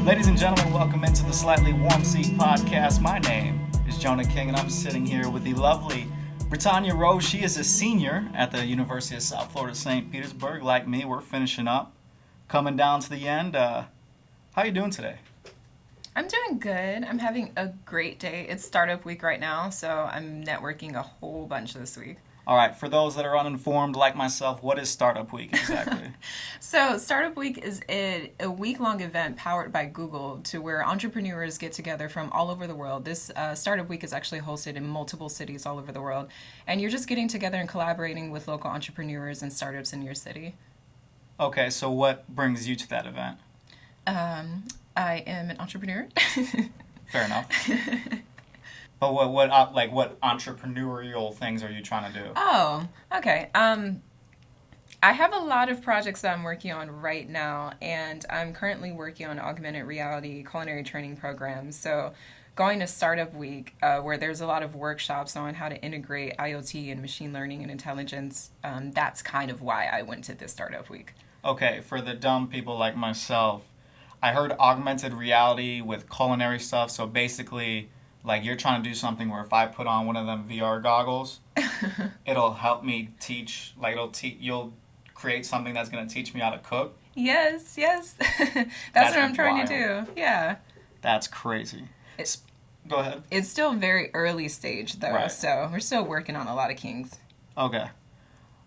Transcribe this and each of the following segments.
Ladies and gentlemen, welcome into the Slightly Warm Seat podcast. My name is Jonah King, and I'm sitting here with the lovely Brittania Rose. She is a senior at the University of South Florida, St. Petersburg. Like me, we're finishing up, coming down to the end. How you doing today? I'm doing good. I'm having a great day. It's startup week right now, so I'm networking a whole bunch this week. All right, for those that are uninformed like myself, what is Startup Week exactly? So Startup Week is a week-long event powered by Google to where entrepreneurs get together from all over the world. This Startup Week is actually hosted in multiple cities all over the world, and you're just getting together and collaborating with local entrepreneurs and startups in your city. Okay, so what brings you to that event? I am an entrepreneur. Fair enough. But what entrepreneurial things are you trying to do? Oh, okay. I have a lot of projects that I'm working on right now, and I'm currently working on augmented reality culinary training programs. So going to Startup Week, where there's a lot of workshops on how to integrate IoT and machine learning and intelligence, that's kind of why I went to this Startup Week. Okay, for the dumb people like myself, I heard augmented reality with culinary stuff, so basically, like, you're trying to do something where if I put on one of them VR goggles, it'll help me teach, like, you'll create something that's going to teach me how to cook. Yes. That's what I'm trying wild. to do. Yeah. That's crazy. Go ahead. It's still very early stage, though, Right. So we're still working on a lot of kinks. Okay.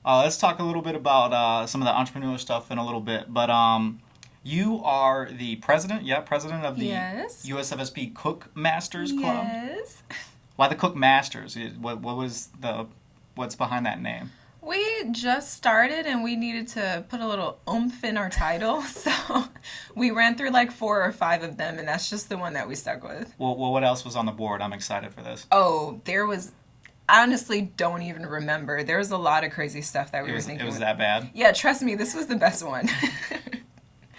Let's talk a little bit about some of the entrepreneurial stuff in a little bit, but you are the president of the Yes. USFSP Cook Masters Club. Yes. Why the Cook Masters? What's behind that name? We just started and we needed to put a little oomph in our title, so we ran through like 4 or 5 of them, and that's just the one that we stuck with. Well, what else was on the board? I'm excited for this. Oh, I honestly don't even remember. There was a lot of crazy stuff that we were thinking. It was that bad? Yeah, trust me, this was the best one.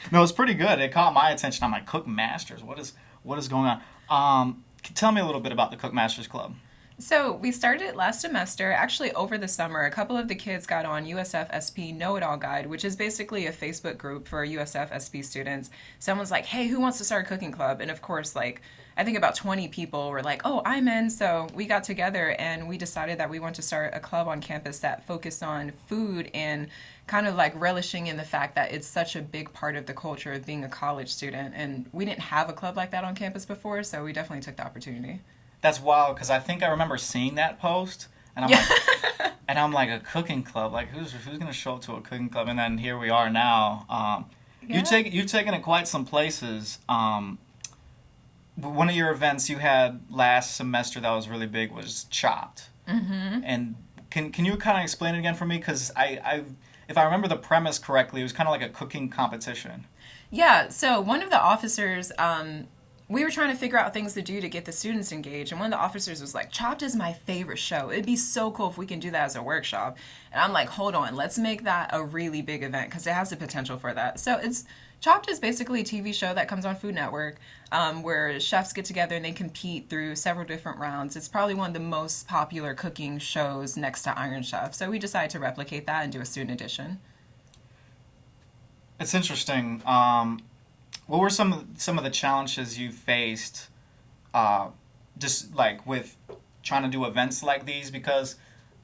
No, it's pretty good. It caught my attention. I'm like, Cook Masters? What is going on? Tell me a little bit about the Cook Masters Club. So we started it last semester. Actually, over the summer, a couple of the kids got on USFSP Know-It-All Guide, which is basically a Facebook group for USFSP students. Someone's like, hey, who wants to start a cooking club? And of course, like, I think about 20 people were like, oh, I'm in. So we got together and we decided that we want to start a club on campus that focused on food and kind of like relishing in the fact that it's such a big part of the culture of being a college student. And we didn't have a club like that on campus before, so we definitely took the opportunity. That's wild, because I think I remember seeing that post, and I'm like, a cooking club? Like, who's going to show up to a cooking club? And then here we are now. Yeah. You've taken it quite some places. One of your events you had last semester that was really big was Chopped. Mm-hmm. And can you kind of explain it again for me? Because if I remember the premise correctly, it was kind of like a cooking competition. Yeah, so one of the officers, we were trying to figure out things to do to get the students engaged, and one of the officers was like, Chopped is my favorite show. It'd be so cool if we can do that as a workshop. And I'm like, hold on, let's make that a really big event, because it has the potential for that. So Chopped is basically a TV show that comes on Food Network, where chefs get together and they compete through several different rounds. It's probably one of the most popular cooking shows next to Iron Chef. So we decided to replicate that and do a student edition. It's interesting. What were some of the challenges you faced, just like with trying to do events like these? Because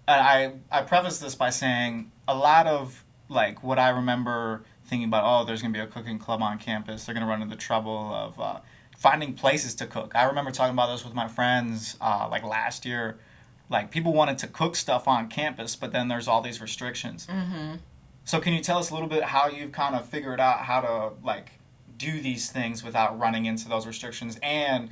I preface this by saying a lot of like what I remember thinking about, oh, there's going to be a cooking club on campus. They're going to run into the trouble of finding places to cook. I remember talking about this with my friends like last year. Like, people wanted to cook stuff on campus, but then there's all these restrictions. Mm-hmm. So can you tell us a little bit how you've kind of figured out how to like do these things without running into those restrictions, and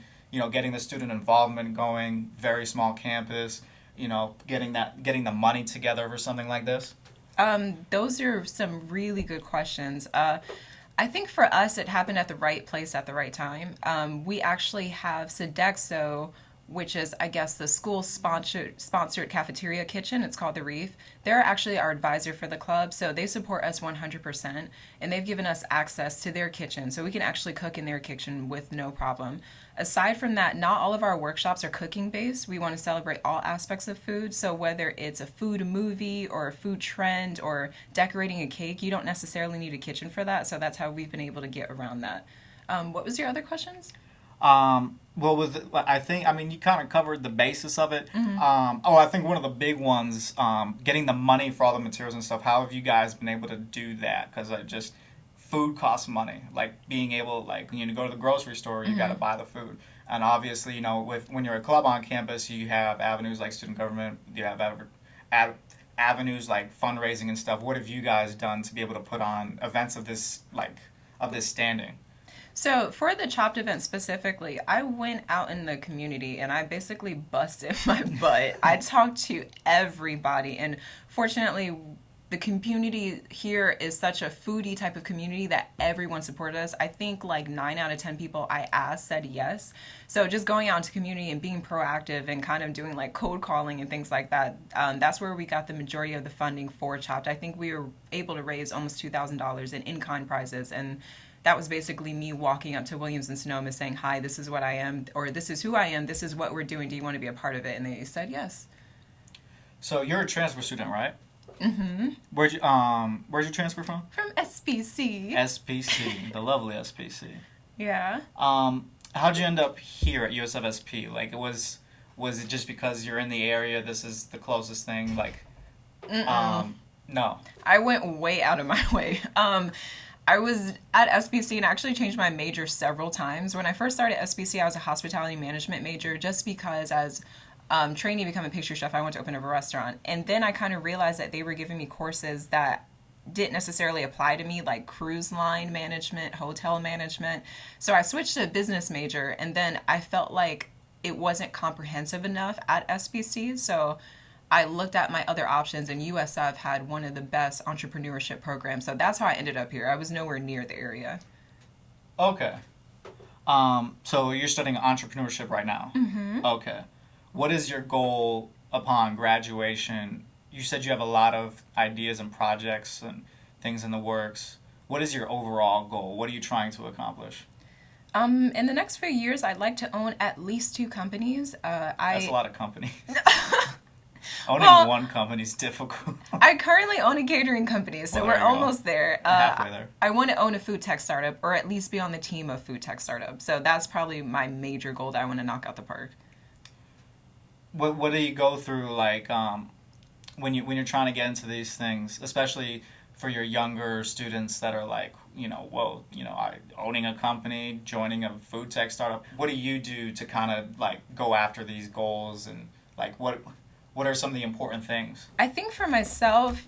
getting the student involvement going, very small campus, getting the money together for something like this? Those are some really good questions. I think for us, it happened at the right place at the right time. We actually have Sodexo, which is, I guess, the school-sponsored cafeteria kitchen. It's called The Reef. They're actually our advisor for the club, so they support us 100%, and they've given us access to their kitchen, so we can actually cook in their kitchen with no problem. Aside from that, not all of our workshops are cooking-based. We want to celebrate all aspects of food, so whether it's a food movie or a food trend or decorating a cake, you don't necessarily need a kitchen for that, so that's how we've been able to get around that. What was your other questions? Well, I think, I mean, you kind of covered the basis of it. I think one of the big ones, getting the money for all the materials and stuff. How have you guys been able to do that? Because just food costs money. Like being able, like when you go to the grocery store, you got to buy the food. And obviously, when you're a club on campus, you have avenues like student government. You have avenues like fundraising and stuff. What have you guys done to be able to put on events of this standing? So for the Chopped event specifically, I went out in the community and I basically busted my butt. I talked to everybody, and fortunately the community here is such a foodie type of community that everyone supported us. I think like 9 out of 10 people I asked said yes. So just going out into community and being proactive and kind of doing like cold calling and things like that, that's where we got the majority of the funding for Chopped. I think we were able to raise almost $2,000 in in-kind prizes, and that was basically me walking up to Williams and Sonoma saying, hi, this is what I am, or this is who I am, this is what we're doing, do you want to be a part of it? And they said yes. So you're a transfer student, right? Mm-hmm. Where'd you transfer from? From SPC. SPC, the lovely SPC. Yeah. How'd you end up here at USFSP? Like, was it just because you're in the area, this is the closest thing? Like, no. I went way out of my way. I was at SBC and actually changed my major several times. When I first started at SBC, I was a hospitality management major just because as training to become a pastry chef, I wanted to open up a restaurant. And then I kind of realized that they were giving me courses that didn't necessarily apply to me, like cruise line management, hotel management. So I switched to a business major, and then I felt like it wasn't comprehensive enough at SBC. So I looked at my other options, and USF had one of the best entrepreneurship programs. So that's how I ended up here. I was nowhere near the area. Okay. So you're studying entrepreneurship right now? Mm-hmm. Okay. What is your goal upon graduation? You said you have a lot of ideas and projects and things in the works. What is your overall goal? What are you trying to accomplish? In the next few years, I'd like to own at least 2 companies. That's a lot of companies. Owning one company is difficult. I currently own a catering company, so we're almost there. Halfway there. I want to own a food tech startup, or at least be on the team of food tech startup. So that's probably my major goal that I want to knock out the park. What do you go through, like, when you're trying to get into these things, especially for your younger students that are like, owning a company, joining a food tech startup? What do you do to kind of like go after these goals, and like what are some of the important things? I think for myself,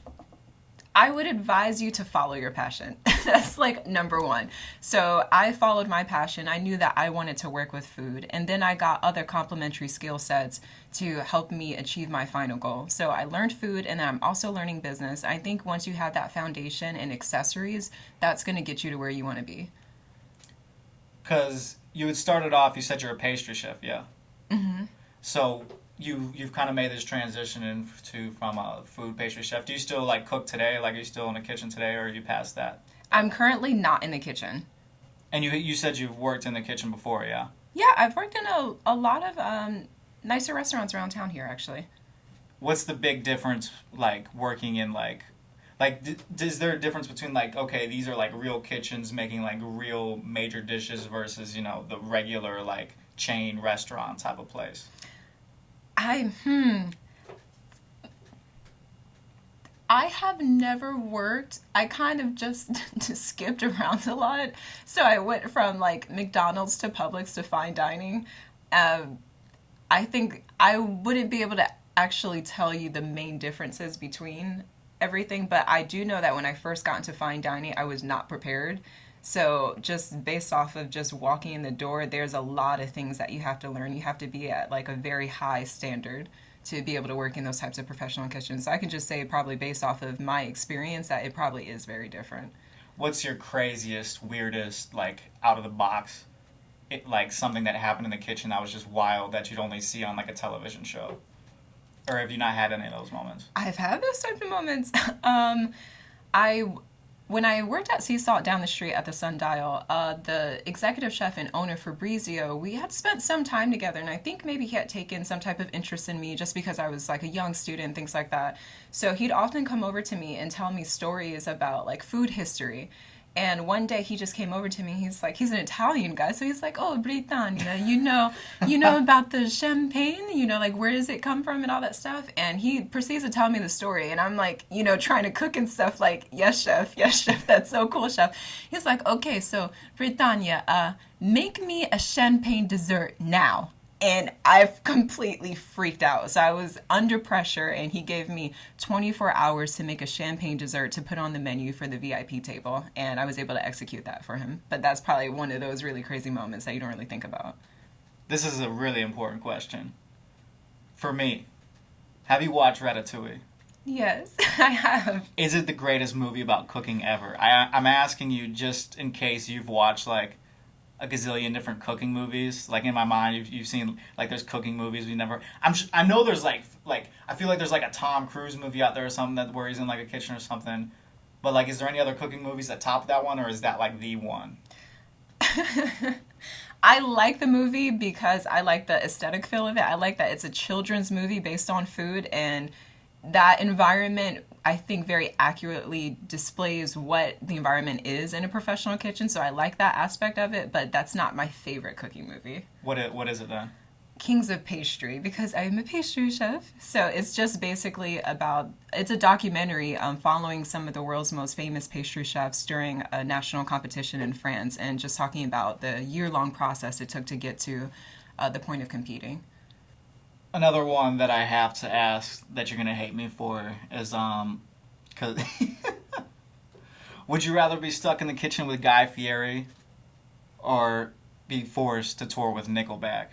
I would advise you to follow your passion. That's like number one. So I followed my passion. I knew that I wanted to work with food. And then I got other complementary skill sets to help me achieve my final goal. So I learned food, and then I'm also learning business. I think once you have that foundation and accessories, that's going to get you to where you want to be. Because you had started off, you said you're a pastry chef, yeah? Mm-hmm. So you've kind of made this transition from a food pastry chef. Do you still like cook today? Like, are you still in the kitchen today, or are you past that? I'm currently not in the kitchen. And you said you've worked in the kitchen before, yeah? Yeah, I've worked in a lot of nicer restaurants around town here, actually. What's the big difference, like, working in, is there a difference between, like, okay, these are, like, real kitchens making, like, real major dishes versus, the regular, like, chain restaurant type of place? I have never worked. I kind of just skipped around a lot. So I went from like McDonald's to Publix to fine dining. I think I wouldn't be able to actually tell you the main differences between everything, but I do know that when I first got into fine dining, I was not prepared. So just based off of just walking in the door, there's a lot of things that you have to learn. You have to be at like a very high standard to be able to work in those types of professional kitchens. So I can just say probably based off of my experience that it probably is very different. What's your craziest, weirdest, like, out of the box, like something that happened in the kitchen that was just wild that you'd only see on like a television show? Or have you not had any of those moments? I've had those types of moments. When I worked at Sea Salt down the street at the Sundial, the executive chef and owner Fabrizio, we had spent some time together, and I think maybe he had taken some type of interest in me just because I was like a young student, things like that. So he'd often come over to me and tell me stories about like food history. And one day he just came over to me. He's like, he's an Italian guy, so he's like, "Oh, Brittania, you know about the champagne? You know, like where does it come from and all that stuff?" And he proceeds to tell me the story, and I'm like, trying to cook and stuff. Like, yes, chef, that's so cool, chef. He's like, "Okay, so Brittania, make me a champagne dessert now." And I've completely freaked out. So I was under pressure, and he gave me 24 hours to make a champagne dessert to put on the menu for the VIP table. And I was able to execute that for him. But that's probably one of those really crazy moments that you don't really think about. This is a really important question. For me, have you watched Ratatouille? Yes, I have. Is it the greatest movie about cooking ever? I'm asking you just in case you've watched, like, a gazillion different cooking movies. Like, in my mind, you've seen, like, there's cooking movies we never... I know there's, like, I feel like there's, like, a Tom Cruise movie out there or something where he's in, like, a kitchen or something. But, like, is there any other cooking movies that top that one, or is that, like, the one? I like the movie because I like the aesthetic feel of it. I like that it's a children's movie based on food, and that environment, I think, very accurately displays what the environment is in a professional kitchen. So I like that aspect of it, but that's not my favorite cooking movie. What is it then? Kings of Pastry, because I'm a pastry chef. So it's just basically it's a documentary following some of the world's most famous pastry chefs during a national competition in France, and just talking about the year-long process it took to get to the point of competing. Another one that I have to ask that you're gonna hate me for is cause would you rather be stuck in the kitchen with Guy Fieri or be forced to tour with Nickelback?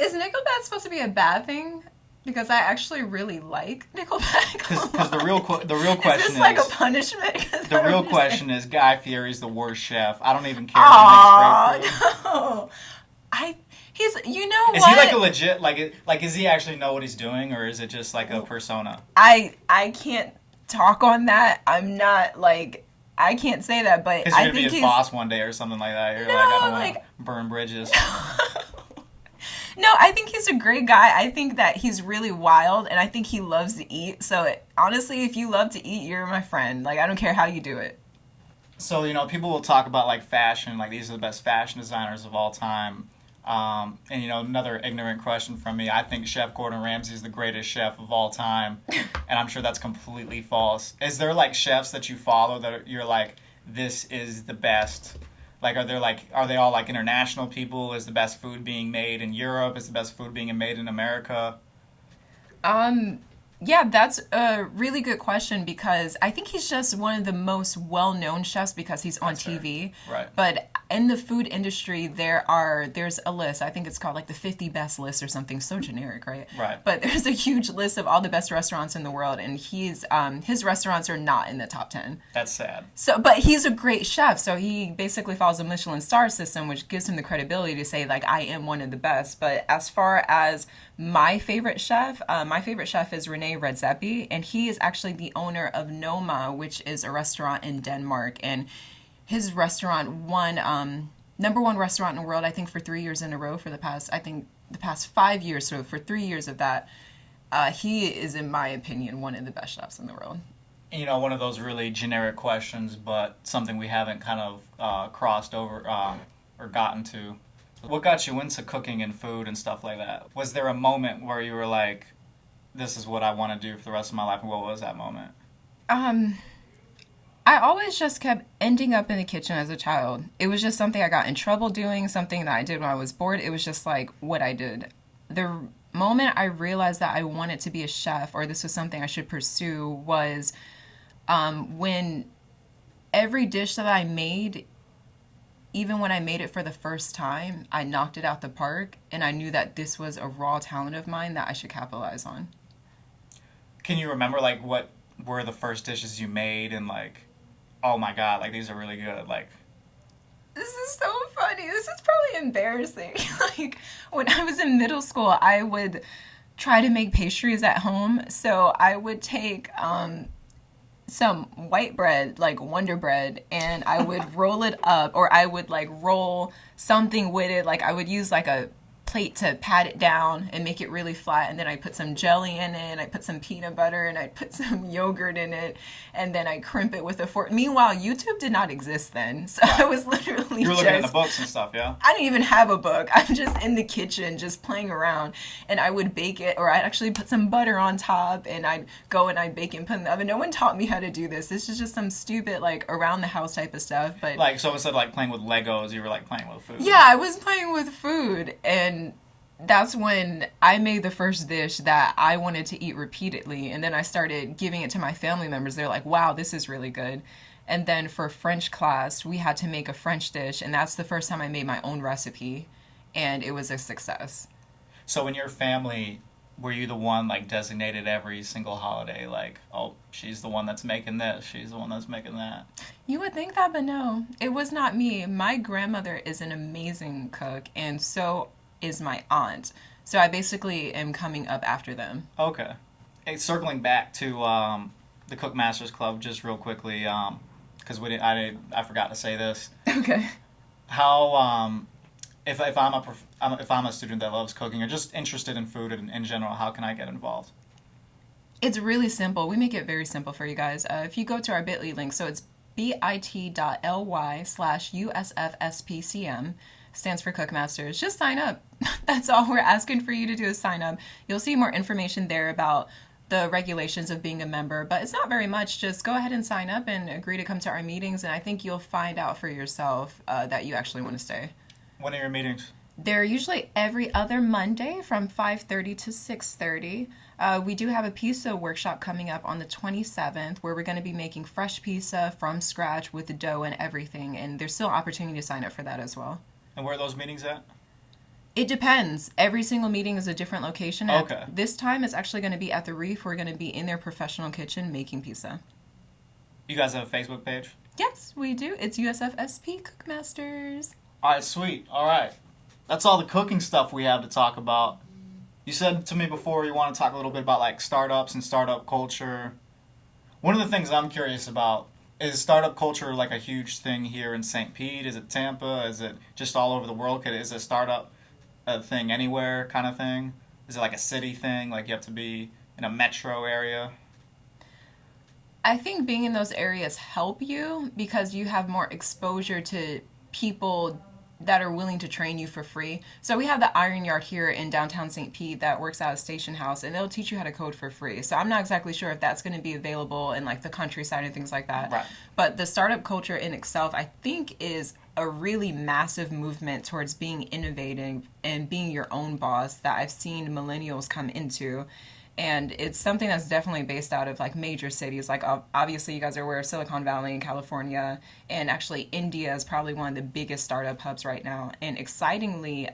Is Nickelback supposed to be a bad thing? Because I actually really like Nickelback. Because the real question is this like a punishment? The real question is Guy Fieri's the worst chef. I don't even care if he makes great food. No. He's, you know what? Is he like a legit, like is he actually know what he's doing, or is it just like a persona? I can't talk on that. I'm not like, I can't say that, but because you're gonna be his boss one day or something like that. You're I don't want to burn bridges. No, I think he's a great guy. I think that he's really wild, and I think he loves to eat. So honestly, if you love to eat, you're my friend. Like, I don't care how you do it. So, people will talk about, like, fashion, like, these are the best fashion designers of all time. And, another ignorant question from me, I think Chef Gordon Ramsay is the greatest chef of all time, and I'm sure that's completely false. Is there, like, chefs that you follow that you're like, this is the best? Like, are they all, like, international people? Is the best food being made in Europe? Is the best food being made in America? Yeah, that's a really good question, because I think he's just one of the most well-known chefs because he's on TV. Right. But in the food industry, there's a list. I think it's called like the 50 best list or something. So generic, right? Right. But there's a huge list of all the best restaurants in the world, and his restaurants are not in the top 10. That's sad. So, but he's a great chef, so he basically follows a Michelin star system, which gives him the credibility to say, like, I am one of the best. But as far as my favorite chef is Rene Redzepi, and he is actually the owner of Noma, which is a restaurant in Denmark. And his restaurant won number one restaurant in the world, I think, for 3 years in a row for the past 5 years. So for 3 years of that, he is, in my opinion, one of the best chefs in the world. One of those really generic questions, but something we haven't kind of crossed over or gotten to. What got you into cooking and food and stuff like that? Was there a moment where you were like, this is what I want to do for the rest of my life, and what was that moment? I always just kept ending up in the kitchen as a child. It was just something I got in trouble doing, something that I did when I was bored. It was just like what I did. The moment I realized that I wanted to be a chef, or this was something I should pursue, was when every dish that I made, even when I made it for the first time, I knocked it out the park, and I knew that this was a raw talent of mine that I should capitalize on. Can you remember, like, what were the first dishes you made, and, like, oh my god, like, these are really good, like... This is so funny. This is probably embarrassing. Like, when I was in middle school, I would try to make pastries at home, so I would take... some white bread, like Wonder Bread, and I would roll it up, or I would like roll something with it. Like I would use like a plate to pat it down and make it really flat, and then I put some jelly in it, I put some peanut butter, and I put some yogurt in it, and then I crimp it with a fork. Meanwhile, YouTube did not exist then, so I was literally You were looking at the books and stuff, yeah? I didn't even have a book. I'm just in the kitchen just playing around, and I would bake it, or I'd actually put some butter on top, and I'd go and I'd bake it and put it in the oven. No one taught me how to do this. This is just some stupid like around the house type of stuff. But Like, so instead of like playing with Legos, you were like playing with food. yeah, I was playing with food, and that's when I made the first dish that I wanted to eat repeatedly, and then I started giving it to my family members. They're like, wow, this is really good. And then for French class, we had to make a French dish, and that's the first time I made my own recipe, and it was a success. So in your family, were you the one like designated every single holiday? Like, oh, she's the one that's making this. She's the one that's making that. You would think that, but no, it was not me. My grandmother is an amazing cook, and so is my aunt. So I basically am coming up after them. Okay. Hey, circling back to the Cook Masters Club, just real quickly, because I forgot to say this. Okay. How if I'm a student that loves cooking or just interested in food in general, how can I get involved? It's really simple. We make it very simple for you guys. If you go to our bit.ly link, so it's bit.ly/USFSPCM, stands for Cook Masters. Just sign up. That's all we're asking for you to do is sign up. You'll see more information there about the regulations of being a member, but it's not very much. Just go ahead and sign up and agree to come to our meetings, and I think you'll find out for yourself that you actually want to stay. When are your meetings? They're usually every other Monday from 5:30 to 6:30. We do have a pizza workshop coming up on the 27th where we're going to be making fresh pizza from scratch with the dough and everything, and there's still opportunity to sign up for that as well. And where are those meetings at? It depends. Every single meeting is a different location. Okay. This time it's actually going to be at the Reef. We're going to be in their professional kitchen making pizza. You guys have a Facebook page? Yes, we do. It's USFSP Cook Masters. All right, sweet. All right. That's all the cooking stuff we have to talk about. You said to me before you want to talk a little bit about like startups and startup culture. One of the things I'm curious about is startup culture like a huge thing here in St. Pete? Is it Tampa? Is it just all over the world? Is a startup a thing anywhere kind of thing? Is it like a city thing? Like you have to be in a metro area? I think being in those areas help you because you have more exposure to people that are willing to train you for free. So we have the Iron Yard here in downtown St. Pete that works out of Station House, and they'll teach you how to code for free. So I'm not exactly sure if that's going to be available in like the countryside and things like that. Right. But the startup culture in itself, I think, is a really massive movement towards being innovative and being your own boss that I've seen millennials come into. And it's something that's definitely based out of like major cities. Like obviously you guys are aware of Silicon Valley in California, and actually India is probably one of the biggest startup hubs right now. And excitingly,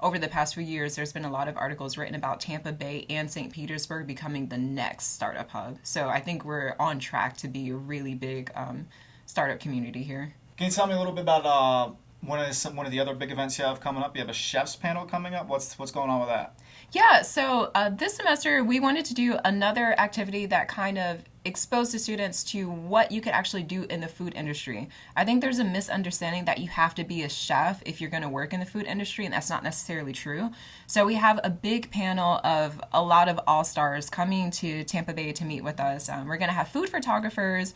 over the past few years, there's been a lot of articles written about Tampa Bay and St. Petersburg becoming the next startup hub. So I think we're on track to be a really big startup community here. Can you tell me a little bit about one of the other big events you have coming up? You have a chef's panel coming up. What's going on with that? Yeah, so this semester we wanted to do another activity that kind of exposed the students to what you could actually do in the food industry. I think there's a misunderstanding that you have to be a chef if you're going to work in the food industry, and that's not necessarily true. So we have a big panel of a lot of all-stars coming to Tampa Bay to meet with us. We're going to have food photographers,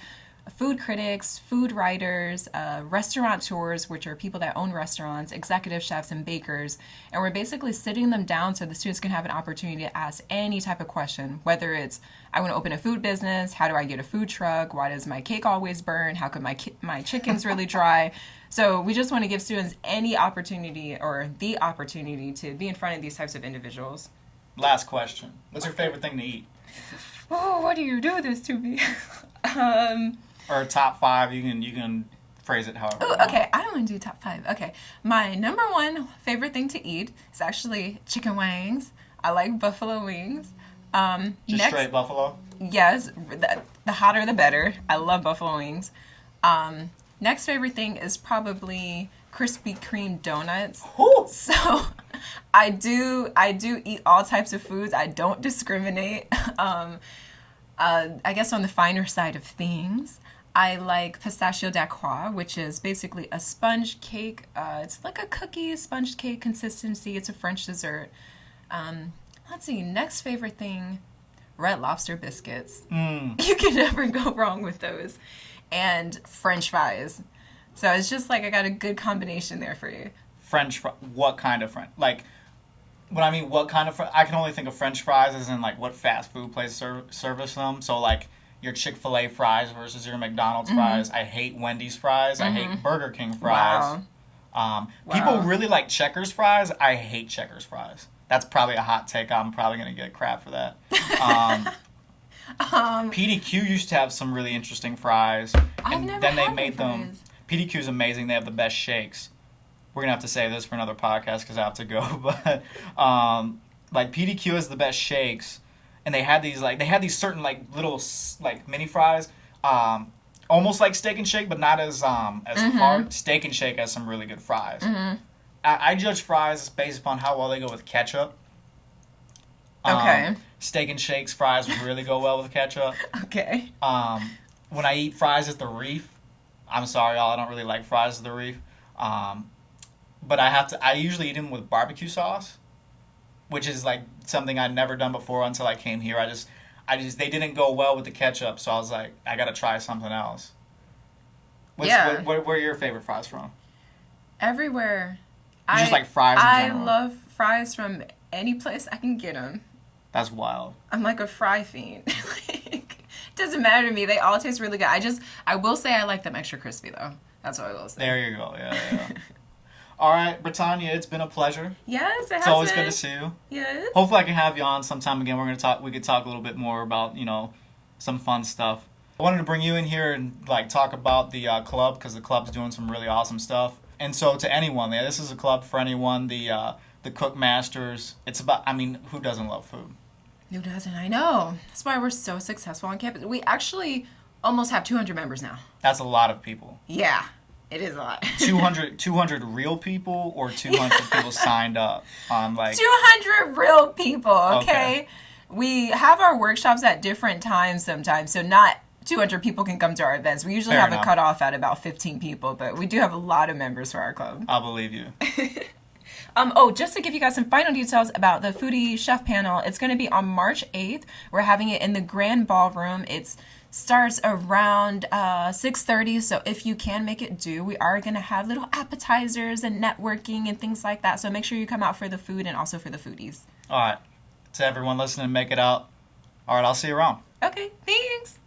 food critics, food writers, restaurateurs, which are people that own restaurants, executive chefs, and bakers. And we're basically sitting them down so the students can have an opportunity to ask any type of question, whether it's, I want to open a food business, how do I get a food truck, why does my cake always burn, how come my chicken's really dry? So we just want to give students any opportunity or the opportunity to be in front of these types of individuals. Last question. What's your favorite thing to eat? Oh, why do you do this to me? Or top 5, you can phrase it however you Oh, want. okay, I want to do top 5. Okay, my number one favorite thing to eat is actually chicken wings. I like buffalo wings. Just straight buffalo? Yes, the hotter the better. I love buffalo wings. Next favorite thing is probably Krispy Kreme donuts. Ooh. So I do eat all types of foods. I don't discriminate. I guess on the finer side of things, I like pistachio d'acqua, which is basically a sponge cake. It's like a cookie sponge cake consistency. It's a French dessert. Let's see, next favorite thing, Red Lobster biscuits. You can never go wrong with those. And French fries. So it's just like I got a good combination there for you. What kind of French? Like, when I mean what kind of I can only think of French fries as in like what fast food place service them. So like your Chick-fil-A fries versus your McDonald's fries. I hate Wendy's fries. I hate Burger King fries. People really like Checkers fries. I hate Checkers fries. That's probably a hot take. I'm probably going to get crap for that. PDQ used to have some really interesting fries. I've never had they made them. fries. PDQ is amazing. They have the best shakes. We're going to have to save this for another podcast because I have to go. But like PDQ has the best shakes. And they had these certain like little like mini fries, almost like Steak and Shake, but not as hard. Steak and Shake has some really good fries. I judge fries based upon how well they go with ketchup. Okay. Steak and Shake's fries really go well with ketchup. Okay. When I eat fries at the Reef, I'm sorry, y'all, I don't really like fries at the Reef. But I usually eat them with barbecue sauce, which is like something I'd never done before until I came here. They didn't go well with the ketchup, so I was like, I gotta try something else. Where are your favorite fries from? Everywhere. You just like fries in general? I love fries from any place I can get them. That's wild. I'm like a fry fiend. Like, it doesn't matter to me. They all taste really good. I will say I like them extra crispy though. That's what I will say. There you go. Yeah. All right, Brittania, it's been a pleasure. Yes, it has. It's always good to see you. Yes. Hopefully, I can have you on sometime again. We could talk a little bit more about some fun stuff. I wanted to bring you in here and like talk about the club because the club's doing some really awesome stuff. And so, to anyone, this is a club for anyone. The Cook Masters. It's about. I mean, who doesn't love food? Who doesn't? I know. That's why we're so successful on campus. We actually almost have 200 members now. That's a lot of people. Yeah. It is a lot. 200 real people or 200 people signed up on like 200 real people, okay? We have our workshops at different times sometimes, so not 200 people can come to our events. We usually have a cutoff at about 15 people, but we do have a lot of members for our club. I believe you. Just to give you guys some final details about the Foodie Chef Panel, it's going to be on March 8th. We're having it in the Grand Ballroom. It starts around 6:30, so if you can make it do, we are going to have little appetizers and networking and things like that. So make sure you come out for the food and also for the foodies. All right. To everyone listening, make it out. All right, I'll see you around. Okay, thanks.